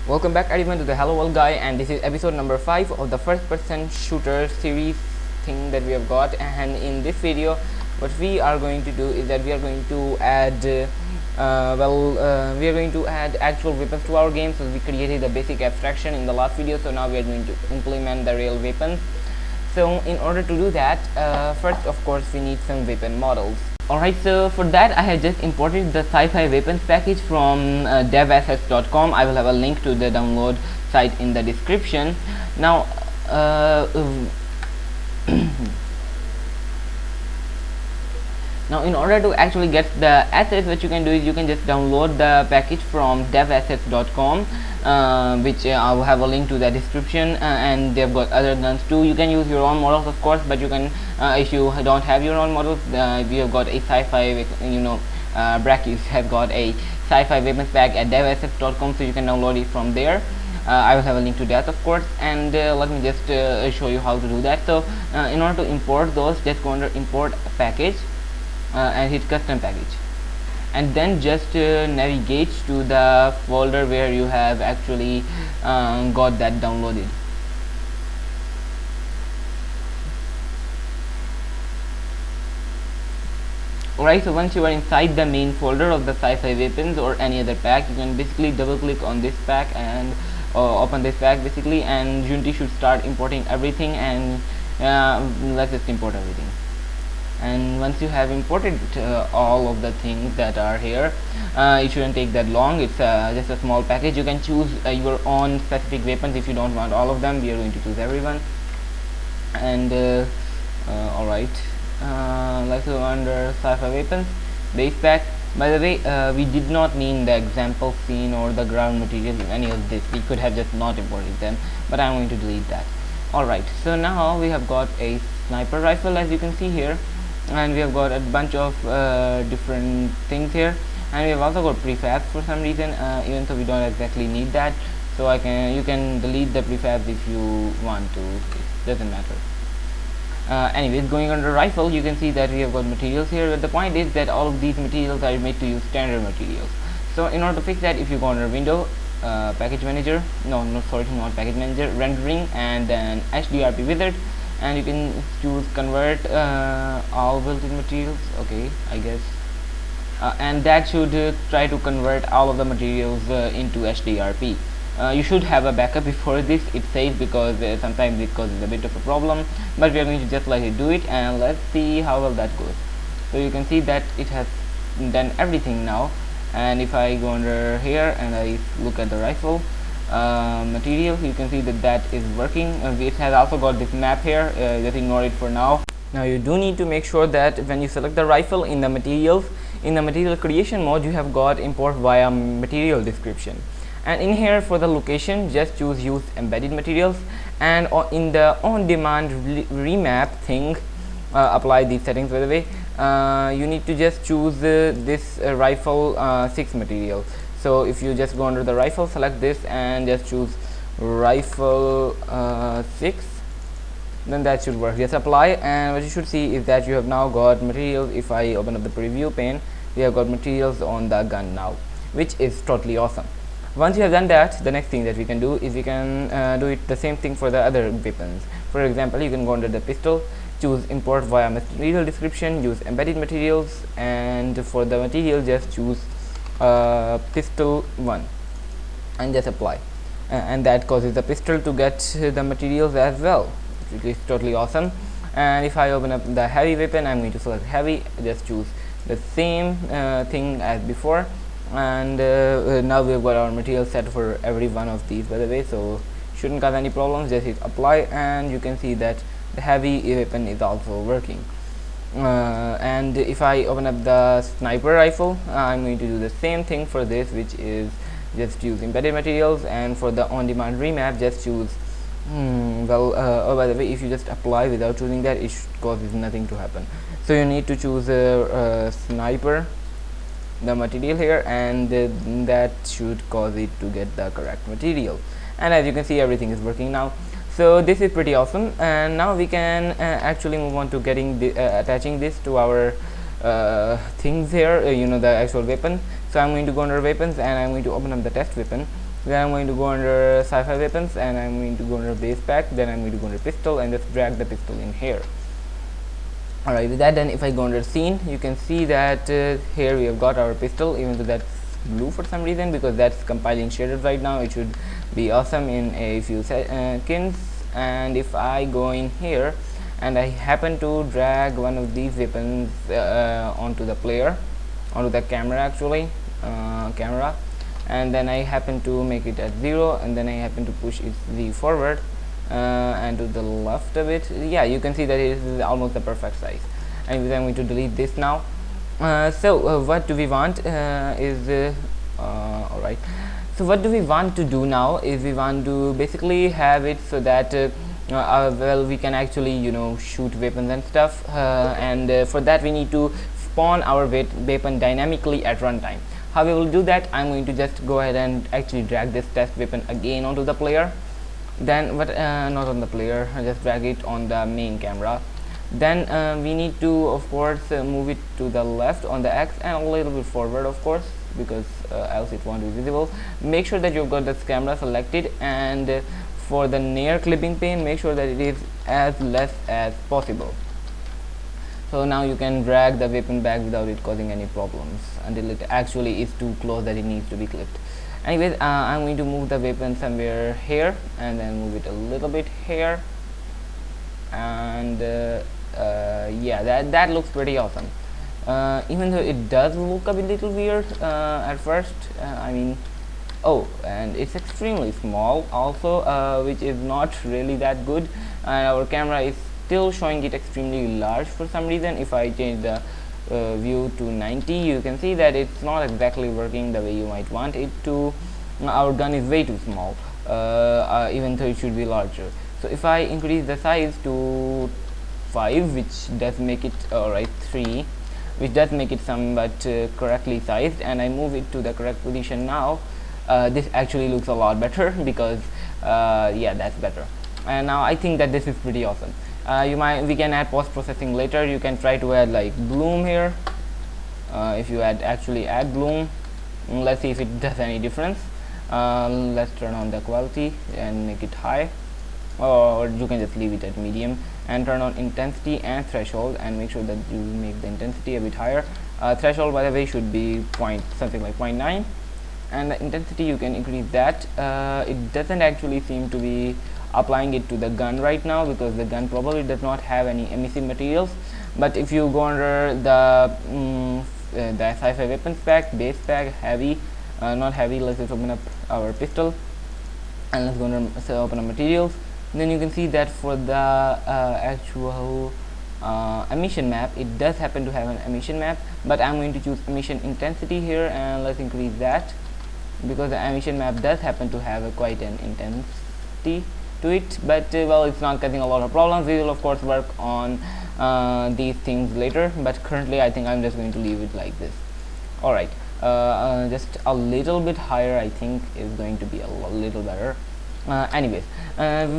Welcome back everyone to the Hello World Guy, and this is episode number 5 of the first person shooter series thing that we have got. And in this video what we are going to do is that we are going to add we are going to add actual weapons to our game. So we created the basic abstraction in the last video, so now we are going to implement the real weapons. So in order to do that, first of course we need some weapon models. Alright, so for that I have just imported the sci-fi weapons package from devassets.com. I will have a link to the download site in the description. Now now in order to actually get the assets, what you can do is you can just download the package from devassets.com, which I will have a link to the description, and they've got other guns too. You can use your own models of course, but you can if you don't have your own models, we have got a sci-fi, Brackies have got a sci-fi weapons pack at devassets.com, so you can download it from there. I will have a link to that of course, and let me just show you how to do that. So in order to import those, just go under import package and hit custom package, and then just navigate to the folder where you have actually got that downloaded. Alright, so once you are inside the main folder of the sci-fi weapons or any other pack, you can basically double click on this pack and open this pack basically, and Unity should start importing everything, and let's just import everything. And once you have imported all of the things that are here, it shouldn't take that long. It's just a small package. You can choose your own specific weapons. If you don't want all of them, we are going to choose everyone. And alright, let's go under sci-fi weapons base pack. By the way, we did not need the example scene or the ground materials in any of this. We could have just not imported them, but I'm going to delete that. Alright, so now we have got a sniper rifle, as you can see here, and we have got a bunch of different things here, and we have also got prefabs for some reason, even though we don't exactly need that. So you can delete the prefabs if you want to, it doesn't matter. Anyways, going under rifle, you can see that we have got materials here, but the point is that all of these materials are made to use standard materials. So in order to fix that, if you go under window, package manager, not package manager, rendering, and then HDRP wizard, and you can choose convert all built-in materials, okay, I guess, and that should try to convert all of the materials into HDRP. You should have a backup before this, it says, because sometimes it causes a bit of a problem, but we are going to just let it do it, and let's see how well that goes. So you can see that it has done everything now, and if I go under here and I look at the rifle material, you can see that that is working. It has also got this map here, just ignore it for now. Now you do need to make sure that when you select the rifle in the materials, in the material creation mode, you have got import via material description, and in here for the location just choose use embedded materials, and in the on demand remap thing, apply these settings. By the way, you need to just choose this rifle 6 material. So if you just go under the rifle, select this and just choose rifle 6, then that should work. Just apply, and what you should see is that you have now got materials. If I open up the preview pane, we have got materials on the gun now, which is totally awesome. Once you have done that, the next thing that we can do is we can do it the same thing for the other weapons. For example, you can go under the pistol, choose import via material description, use embedded materials, and for the material just choose pistol 1 and just apply, and that causes the pistol to get the materials as well, which is totally awesome. And if I open up the heavy weapon, I'm going to select heavy, just choose the same thing as before, and now we've got our material set for every one of these, by the way, so shouldn't cause any problems. Just hit apply, and you can see that the heavy weapon is also working. And if I open up the sniper rifle, I'm going to do the same thing for this, which is just use embedded materials, and for the on-demand remap just choose oh, by the way, if you just apply without choosing that, it causes nothing to happen. So you need to choose sniper, the material here, and that should cause it to get the correct material. And as you can see, everything is working now. So this is pretty awesome, and now we can actually move on to getting attaching this to our things here, the actual weapon. So I'm going to go under weapons, and I'm going to open up the test weapon, Then I'm going to go under sci-fi weapons, and I'm going to go under base pack. Then I'm going to go under pistol and just drag the pistol in here. Alright, with that done, if I go under scene, you can see that here we have got our pistol, even though that's blue for some reason, because that's compiling shaders right now. It should be awesome in a few seconds. And if I go in here and I happen to drag one of these weapons onto the player, onto the camera actually, camera, and then I happen to make it at 0, and then I happen to push its Z forward and to the left of it, yeah, you can see that it is almost the perfect size. And I'm going to delete this now. What do we want is alright, so what do we want to do now is we want to basically have it so that well, we can actually, you know, shoot weapons and stuff, and for that we need to spawn our weapon dynamically at runtime. How we will do that? I'm going to just go ahead and actually drag this test weapon again onto the player. Then not on the player, I just drag it on the main camera. Then we need to, of course, move it to the left on the X and a little bit forward, of course, because else it won't be visible. Make sure that you've got this camera selected, and for the near clipping pane, make sure that it is as less as possible. So now you can drag the weapon back without it causing any problems until it actually is too close that it needs to be clipped. Anyways, I'm going to move the weapon somewhere here, and then move it a little bit here, and yeah, that looks pretty awesome. Even though it does look a little weird at first, I mean, oh, and it's extremely small also, which is not really that good, and our camera is still showing it extremely large for some reason. If I change the view to 90, you can see that it's not exactly working the way you might want it to. Our gun is way too small, even though it should be larger. So if I increase the size to 5, which does make it, alright, 3, which does make it somewhat correctly sized, and I move it to the correct position now, this actually looks a lot better, because yeah, that's better. And now I think that this is pretty awesome. We can add post-processing later. You can try to add like bloom here. If you actually add bloom, let's see if it does any difference. Let's turn on the quality and make it high, or you can just leave it at medium, and turn on intensity and threshold, and make sure that you make the intensity a bit higher. Threshold, by the way, should be something like 0.9, and the intensity you can increase that. It doesn't actually seem to be applying it to the gun right now, because the gun probably does not have any emissive materials. But if you go under the sci-fi weapons pack, base pack, heavy, not heavy, let's just open up our pistol, and let's go under open up materials. Then you can see that for the actual emission map, it does happen to have an emission map, but I'm going to choose emission intensity here, and let's increase that, because the emission map does happen to have quite an intensity to it. But well, it's not causing a lot of problems. We will of course work on these things later, but currently I think I'm just going to leave it like this. Alright, just a little bit higher I think is going to be a little better. Anyways,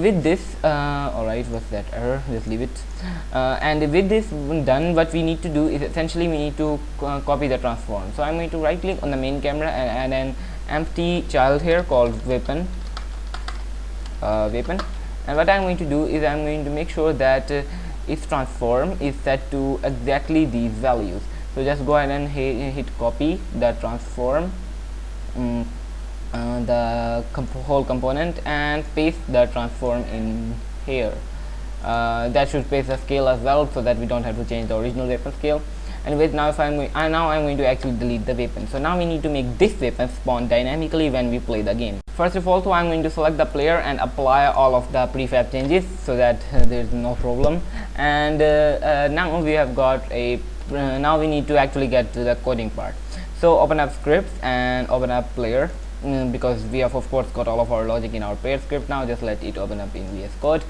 with this, alright, what's that error, just leave it. And with this done, what we need to do is essentially we need to copy the transform. So I'm going to right click on the main camera and add an empty child here called weapon. And what I'm going to do is I'm going to make sure that its transform is set to exactly these values. So just go ahead and hit copy the transform, the whole component, and paste the transform in here. That should paste the scale as well, so that we don't have to change the original weapon scale. Anyways, now I'm going to actually delete the weapon. So now we need to make this weapon spawn dynamically when we play the game. First of all, so I'm going to select the player and apply all of the prefab changes so that there's no problem. And now we have got a now we need to actually get to the coding part. So open up scripts and open up player, because we have of course got all of our logic in our paired script. Now just let it open up in VS Code,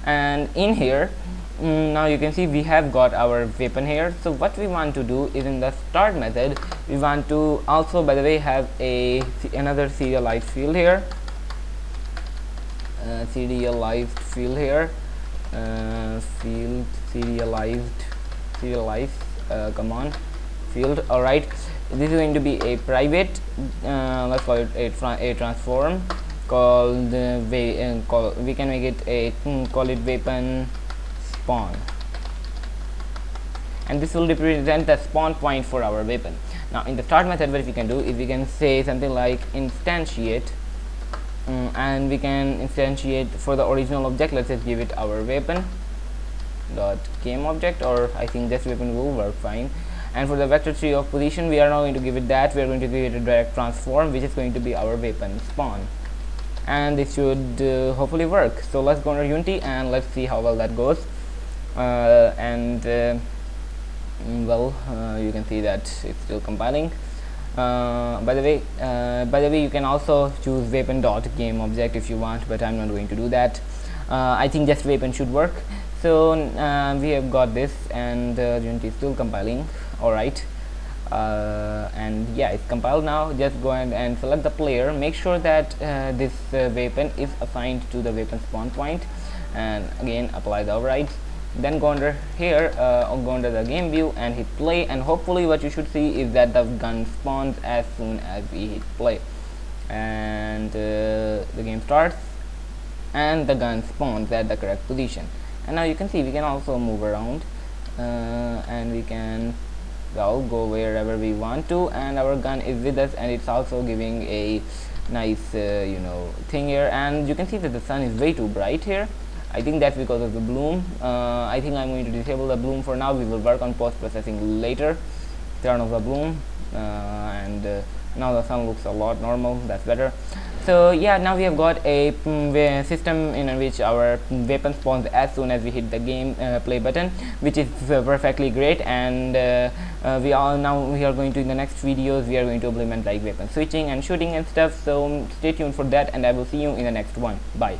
and in here now you can see we have got our weapon here. So what we want to do is in the start method we want to also, by the way, have another serialized field here, field serialized command field. Alright, This is going to be a private, let's call it a transform called we can make it a call it weapon spawn, and this will represent the spawn point for our weapon. Now in the start method, what we can do is we can say something like instantiate, and we can instantiate for the original object. Let's just give it our weapon dot game object, or I think this weapon will work fine. And for the vector tree of position, we are now going to give it that. We are going to give it a direct transform, which is going to be our weapon spawn, and this should hopefully work. So let's go under Unity and let's see how well that goes. You can see that it's still compiling. By the way, you can also choose weapon dot game object if you want, but I'm not going to do that. I think just weapon should work. So we have got this, and Unity is still compiling. Alright, and yeah, it's compiled now. Just go ahead and select the player. Make sure that this weapon is assigned to the weapon spawn point, and again apply the overrides. Then go under here, or go under the game view and hit play, and hopefully what you should see is that the gun spawns as soon as we hit play, and the game starts and the gun spawns at the correct position. And now you can see we can also move around, and we can go wherever we want to, and our gun is with us, and it's also giving a nice thing here. And you can see that the sun is way too bright here. I think that's because of the bloom. I think I'm going to disable the bloom for now. We will work on post-processing later. Turn off the bloom, and now the sun looks a lot normal. That's better. So yeah, now we have got a system in which our weapon spawns as soon as we hit the game play button, which is perfectly great. And we are going to, in the next videos, we are going to implement like weapon switching and shooting and stuff. So stay tuned for that, and I will see you in the next one. Bye.